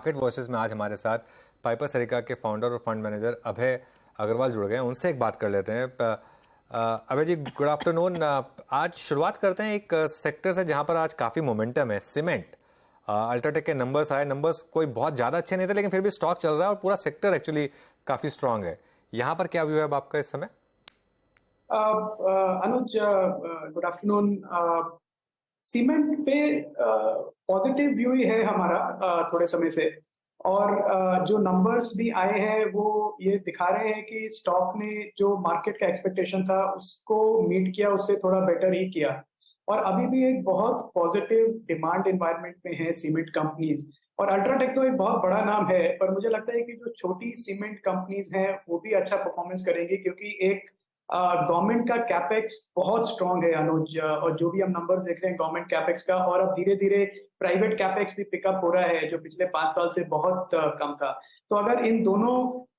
Market voices में आज हमारे साथ पाइपर सरिता के फाउंडर और फंड मैनेजर अभय अग्रवाल जुड़ गए हैं। उनसे एक बात कर लेते हैं। अभय जी, गुड आफ्टरनून। आज शुरुआत करते हैं एक सेक्टर से जहां पर आज काफ़ी मोमेंटम है, सीमेंट। अल्ट्राटेक के नंबर्स आए, नंबर्स कोई बहुत ज़्यादा अच्छे नहीं थे, लेकिन फिर भी स्टॉक चल रहा है और पूरा सेक्टर एक्चुअली काफ़ी स्ट्रांग है। यहाँ पर क्या व्यू है आपका इस समय? अनुज, गुड आफ्टरनून। सीमेंट पे पॉजिटिव व्यू ही है हमारा थोड़े समय से। और जो नंबर्स भी आए हैं वो ये दिखा रहे हैं कि स्टॉक ने जो मार्केट का एक्सपेक्टेशन था उसको मीट किया, उससे थोड़ा बेटर ही किया। और अभी भी एक बहुत पॉजिटिव डिमांड एनवायरनमेंट में है सीमेंट कंपनीज। और अल्ट्राटेक तो एक बहुत बड़ा नाम है, पर मुझे लगता है कि जो छोटी सीमेंट कंपनीज हैं वो भी अच्छा परफॉर्मेंस करेंगी, क्योंकि एक गवर्नमेंट का कैपेक्स बहुत स्ट्रांग है अनुज। और जो भी हम नंबर देख रहे हैं गवर्नमेंट कैपेक्स का, और अब धीरे धीरे प्राइवेट कैपेक्स भी पिकअप हो रहा है, जो पिछले 5 साल से बहुत कम था। तो अगर इन दोनों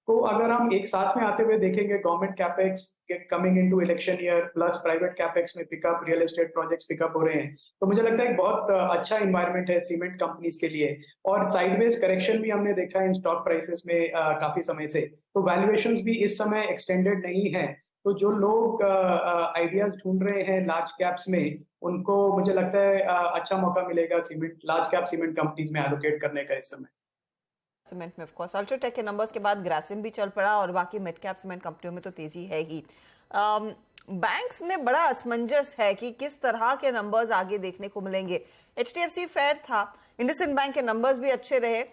को अगर हम एक साथ में आते हुए देखेंगे, government capex coming into election year plus private capex में pickup, real estate projects pickup हो रहे हैं, तो मुझे लगता है एक बहुत अच्छा इन्वायरमेंट है सीमेंट कंपनीज के लिए। और साइडवेज करेक्शन भी हमने देखा है इन स्टॉक प्राइसेस में काफी समय से। तो वैल्यूएशंस भी इस समय एक्सटेंडेड नहीं है। तो जो लोग आइडियाज ढूंढ रहे हैं लार्ज कैप्स में, उनको मुझे लगता है अच्छा मौका मिलेगा cement, large cap cement companies में एलोकेट करने का इस समय। सीमेंट में ऑफ कोर्स अल्ट्राटेक के नंबर्स के बाद ग्रासिम भी चल पड़ा और बाकी मिड कैप सीमेंट कंपनियों में तो तेजी है ही। बैंक्स में बड़ा असमंजस है कि किस तरह के नंबर्स आगे देखने को मिलेंगे। एचडीएफसी फेयर था, इंडसइंड बैंक के नंबर्स भी अच्छे रहे।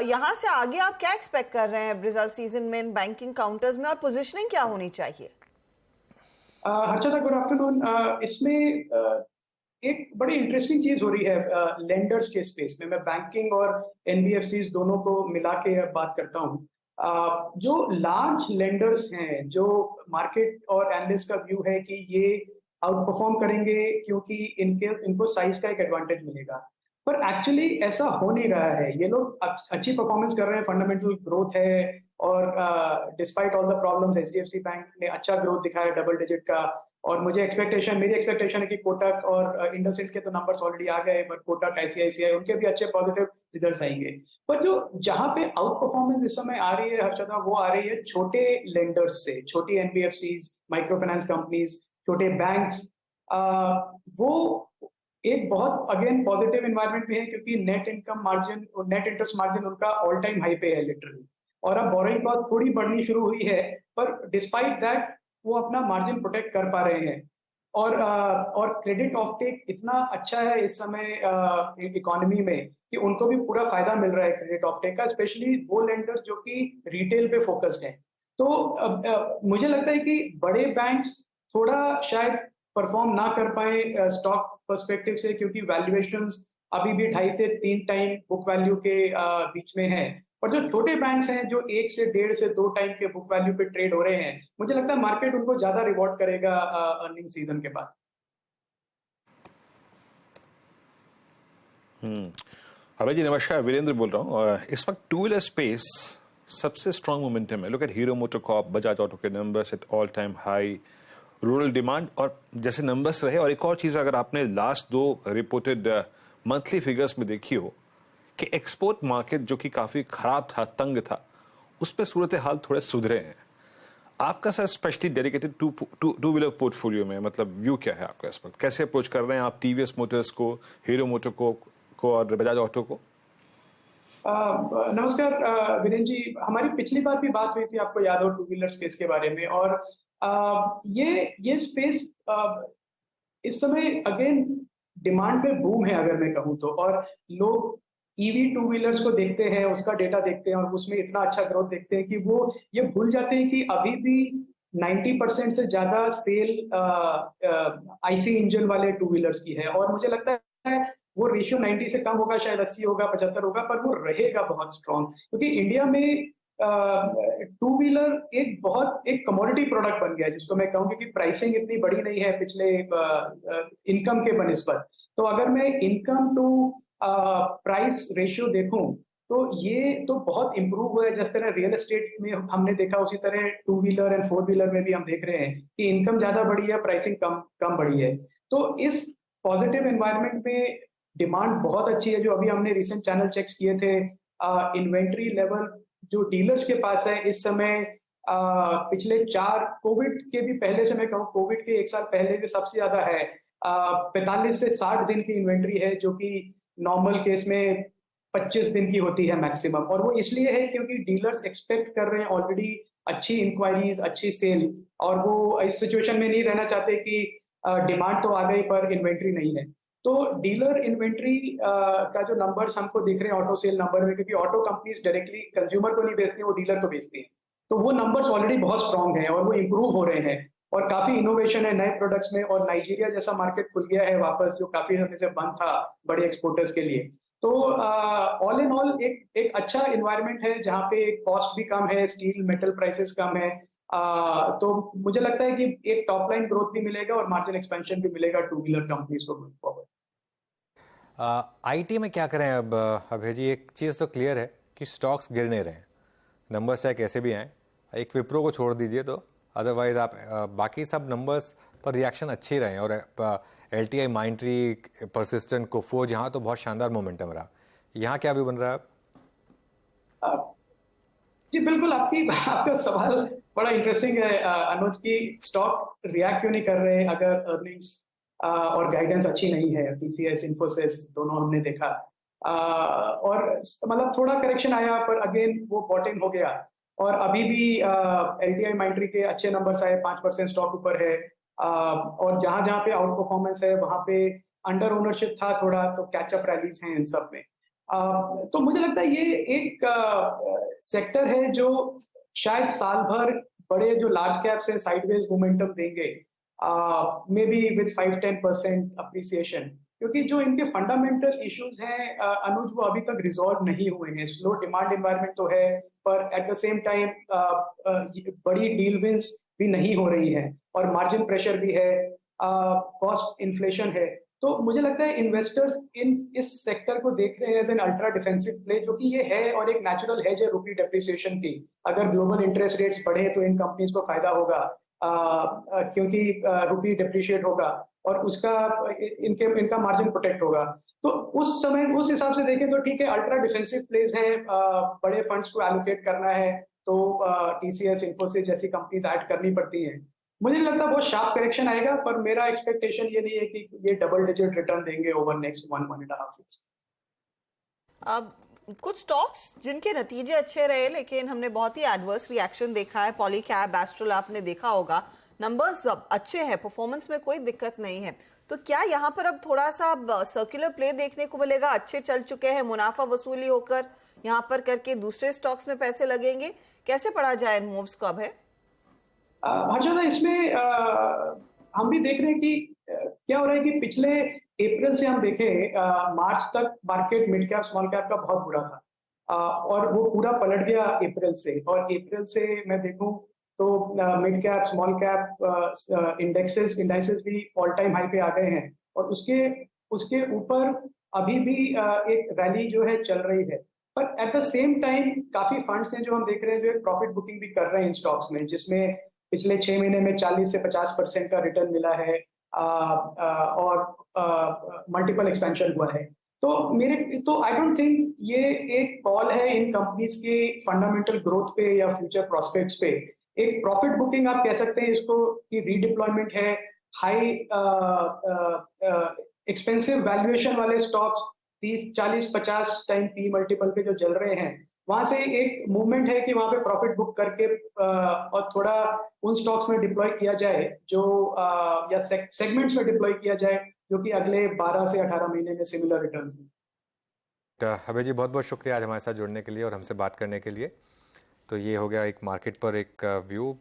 यहाँ से आगे आप क्या एक्सपेक्ट कर रहे हैं रिजल्ट सीजन में इन बैंकिंग काउंटर्स में, और पोजिशनिंग क्या होनी चाहिए? Harshada, good afternoon. इसमें एक बड़ी इंटरेस्टिंग चीज हो रही है लेंडर्स के स्पेस में। मैं बैंकिंग और एनबीएफसी दोनों को मिला के बात करता हूँ। जो लार्ज लेंडर्स हैं, जो मार्केट और एनालिस्ट का व्यू है कि ये आउट परफॉर्म करेंगे क्योंकि इनको साइज का एक एडवांटेज मिलेगा, पर एक्चुअली ऐसा हो नहीं रहा है। ये लोग अच्छी परफॉर्मेंस कर रहे हैं, फंडामेंटल ग्रोथ है, और despite all the problems HDFC bank ने अच्छा ग्रोथ दिखाया डबल डिजिट का। और मेरी एक्सपेक्टेशन है कि कोटक और इंडसइंड के तो नंबर्स ऑलरेडी आ गए, पर कोटक, आईसीआईसीआई, उनके भी अच्छे पॉजिटिव रिजल्ट्स आएंगे। पर जो जहां पे आउट परफॉर्मेंस इस समय आ रही है हर्षदा, वो आ रही है छोटे लेंडर्स से, छोटी एनबीएफसी, माइक्रो फाइनेंस कंपनीज, छोटे बैंक्स। वो एक बहुत अगेन पॉजिटिव एनवायरनमेंट में है, क्योंकि नेट इनकम मार्जिन और नेट इंटरेस्ट मार्जिन उनका ऑल टाइम हाई पे है लिटरली। और अब बोरोइंग कॉस्ट थोड़ी बढ़नी शुरू हुई है, पर डिस्पाइट दैट वो अपना मार्जिन प्रोटेक्ट कर पा रहे हैं। और क्रेडिट ऑफटेक इतना अच्छा है इस समय इकोनॉमी में कि उनको भी पूरा फायदा मिल रहा है क्रेडिट ऑफटेक का, स्पेशली वो लेंडर जो कि रिटेल पे फोकस्ड है। तो मुझे लगता है कि बड़े बैंक्स थोड़ा शायद परफॉर्म ना कर पाए स्टॉक पर्सपेक्टिव से, क्योंकि वैल्यूएशंस अभी भी 2.5 से 3 टाइम बुक वैल्यू के बीच में है। और जो छोटे बैंक्स हैं जो 1 से 1.5 से 2 टाइम के बुक वैल्यू पे ट्रेड हो रहे हैं, मुझे लगता है मार्केट उनको ज्यादा रिवॉर्ड करेगा अर्निंग सीजन के बाद। अभय जी नमस्कार, वीरेंद्र बोल रहा हूँ। इस वक्त टू व्हीलर स्पेस सबसे स्ट्रांग मोमेंटम है। Look at Hero MotoCorp, Bajaj auto के numbers at all time high, rural demand और जैसे नंबर्स रहे। और एक और चीज़, अगर आपने लास्ट 2 रिपोर्टेड मंथली फिगर्स में देखी हो कि एक्सपोर्ट मार्केट जो कि काफ़ी खराब था, तंग था, उस पर सूरत हाल थोड़े सुधरे हैं। आपका sir specially dedicated two wheeler portfolio में मतलब व्यू क्या है आपका इस वक्त? कैसे अप्रोच कर रहे हैं आप टीवीएस मोटर्स को, हीरो मोटो को और बजाज ऑटो को? नमस्कार वीरेंद्र जी, हमारी पिछली बार भी बात हुई थी, आपको याद हो, टू व्हीलर स्पेस के बारे में। और ये स्पेस इस समय अगेन डिमांड पे बूम है अगर मैं कहूँ तो। और लोग ईवी टू व्हीलर्स को देखते हैं, उसका डेटा देखते हैं और उसमें इतना अच्छा ग्रोथ देखते हैं कि वो ये भूल जाते हैं कि अभी भी 90% से ज्यादा सेल आईसी इंजन वाले टू व्हीलर्स की है। और मुझे लगता है वो रेशियो 90 से कम होगा, शायद 80 होगा, 75 होगा, पर वो रहेगा बहुत स्ट्रॉन्ग, क्योंकि इंडिया में टू व्हीलर एक कमोडिटी प्रोडक्ट बन गया है, जिसको मैं कहूँ, क्योंकि प्राइसिंग इतनी बड़ी नहीं है पिछले इनकम के बनिस्बत। तो अगर मैं इनकम टू प्राइस रेशियो देखूं तो ये तो बहुत इंप्रूव हुआ है। जिस तरह रियल एस्टेट में हमने देखा, उसी तरह two wheeler and four wheeler में भी हम देख रहे हैं कि इनकम ज्यादा बढ़ी है, प्राइसिंग कम बढ़ी है। तो इस पॉजिटिव एनवायरनमेंट में डिमांड बहुत अच्छी है। जो अभी हमने रिसेंट चैनल चेक्स किए थे, इन्वेंट्री लेवल जो डीलर्स के पास है इस समय पिछले 4 कोविड के भी पहले से, मैं कहूँ कोविड के 1 साल पहले भी सबसे ज्यादा है। 45 से 60 दिन की इन्वेंट्री है, जो कि नॉर्मल केस में 25 दिन की होती है मैक्सिमम। और वो इसलिए है क्योंकि डीलर्स एक्सपेक्ट कर रहे हैं ऑलरेडी अच्छी इंक्वायरीज, अच्छी सेल, और वो इस सिचुएशन में नहीं रहना चाहते कि डिमांड तो आ गई पर इन्वेंट्री नहीं है। तो डीलर इन्वेंट्री का जो नंबर्स हमको दिख रहे हैं ऑटो सेल नंबर में, क्योंकि ऑटो कंपनीज डायरेक्टली कंज्यूमर को नहीं बेचती, वो डीलर को बेचती हैं, तो वो नंबर्स ऑलरेडी बहुत स्ट्रांग हैं और वो इम्प्रूव हो रहे हैं और काफी इनोवेशन है नए प्रोडक्ट्स में। और नाइजीरिया जैसा मार्केट खुल गया है वापस, जो काफी समय से बंद था बड़े एक्सपोर्टर्स के लिए। तो ऑल इन ऑल एक अच्छा इन्वायरमेंट है जहाँ पे कॉस्ट भी कम है, स्टील मेटल प्राइसेस कम है। तो मुझे लगता है कि एक टॉप लाइन ग्रोथ भी मिलेगा और मार्जिन एक्सपेंशन भी मिलेगा टू व्हीलर कंपनीज को गोइंग फॉरवर्ड। आईटी में क्या करें अब अभय जी? एक चीज़ तो क्लियर है कि स्टॉक्स गिर नहीं रहे हैं, नंबर्स चाहे कैसे भी आए, एक विप्रो को छोड़ दीजिए तो अदरवाइज आप बाकी सब नंबर्स पर रिएक्शन अच्छे ही रहे हैं। और एलटीआई, माइंट्री, परसिस्टेंट, कोफोर्ज, यहाँ तो बहुत शानदार मोमेंटम रहा। यहाँ क्या भी बन रहा है अब? जी बिल्कुल, आपका सवाल बड़ा इंटरेस्टिंग है अनुज, की स्टॉक रिएक्ट क्यों नहीं कर रहे अगर अर्निंग्स और गाइडेंस अच्छी नहीं है। टीसीएस, इन्फोसिस दोनों हमने देखा और मतलब थोड़ा करेक्शन आया पर अगेन वो बॉटम हो गया। और अभी भी एलटीआई, माइंट्री के अच्छे नंबर्स आए, 5% स्टॉक ऊपर है। और जहां जहां पे आउट परफॉर्मेंस है वहां पे अंडर ओनरशिप था थोड़ा, तो कैचअप रैलीज हैं इन सब में। तो मुझे लगता है ये एक सेक्टर है जो शायद साल भर बड़े जो लार्ज कैप्स हैं साइडवेज मोमेंटम देंगे, मे बी विद 5-10% अप्रिसिएशन, क्योंकि जो इनके फंडामेंटल इश्यूज हैं अनुज, वो अभी तक रिजॉल्व नहीं हुए हैं। स्लो डिमांड एनवायरनमेंट तो है, पर एट द सेम टाइम बड़ी डील विंस भी नहीं हो रही है और मार्जिन प्रेशर भी है, कॉस्ट इन्फ्लेशन है। तो मुझे लगता है इन्वेस्टर्स इस सेक्टर को देख रहे हैं as an ultra defensive play, जो कि ये है, और एक नेचुरल हेज है रुपी डेप्रिसिएशन की। अगर ग्लोबल इंटरेस्ट रेट्स बढ़े तो इन कंपनीज को फायदा होगा, क्योंकि रुपी डिप्रिशिएट होगा और उसका इनका मार्जिन प्रोटेक्ट होगा। तो उस समय उस हिसाब से देखें तो ठीक है, अल्ट्रा डिफेंसिव प्लेज है, बड़े फंड्स को एलोकेट करना है तो टीसीएस, इन्फोसिस जैसी कंपनीज ऐड करनी पड़ती हैं। मुझे नहीं लगता बहुत शार्प करेक्शन आएगा, पर मेरा एक्सपेक्टेशन ये नहीं है कि ये डबल डिजिट रिटर्न देंगे ओवर नेक्स्ट 1.5 ईयर्स। अब कुछ स्टॉक्स जिनके नतीजे अच्छे रहे लेकिन हमने बहुत ही एडवर्स रिएक्शन देखा है, पॉलीकैब, एस्ट्रल आपने देखा होगा, नंबर्स अच्छे हैं, परफॉर्मेंस में कोई दिक्कत नहीं है। तो क्या यहाँ पर अब थोड़ा सा सर्कुलर प्ले देखने को मिलेगा? अच्छे चल चुके हैं, मुनाफा वसूली होकर यहाँ पर करके दूसरे स्टॉक्स में पैसे लगेंगे, कैसे पढ़ा जाए इन मूव्स को? अब है हर्षदा, इसमें हम भी देख रहे हैं कि क्या हो रहा है कि पिछले अप्रैल से हम देखें मार्च तक market mid cap small cap का बहुत बुरा था, और वो पूरा पलट गया अप्रैल से। और अप्रैल से मैं देखूं तो mid cap small cap indexes भी ऑल टाइम हाई पे आ गए हैं, और उसके ऊपर अभी भी एक रैली जो है चल रही है। पर एट द सेम टाइम काफी फंड्स हैं जो हम देख रहे हैं जो एक प्रॉफिट बुकिंग भी कर रहे हैं इन स्टॉक्स में, जिसमें पिछले 6 महीने में 40 से 50% का रिटर्न मिला है, और मल्टीपल एक्सपेंशन हुआ है। तो आई डोंट थिंक ये एक कॉल है इन कंपनीज के फंडामेंटल ग्रोथ पे या फ्यूचर प्रोस्पेक्ट्स पे। एक प्रॉफिट बुकिंग आप कह सकते हैं इसको, कि रीडिप्लॉयमेंट है, हाई एक्सपेंसिव वैल्यूएशन वाले स्टॉक्स 30, 40, 50 टाइम पी मल्टीपल पे जो चल रहे हैं, वहां से एक मूवमेंट है कि वहां पे प्रॉफिट बुक करके और थोड़ा उन स्टॉक्स में डिप्लॉय किया जाए जो या सेगमेंट्स में डिप्लॉय किया जाए जो कि अगले 12 से 18 महीने में सिमिलर रिटर्न्स दें। अभय जी, बहुत बहुत शुक्रिया आज हमारे साथ जुड़ने के लिए और हमसे बात करने के लिए। तो ये हो गया एक मार्केट पर एक व्यू।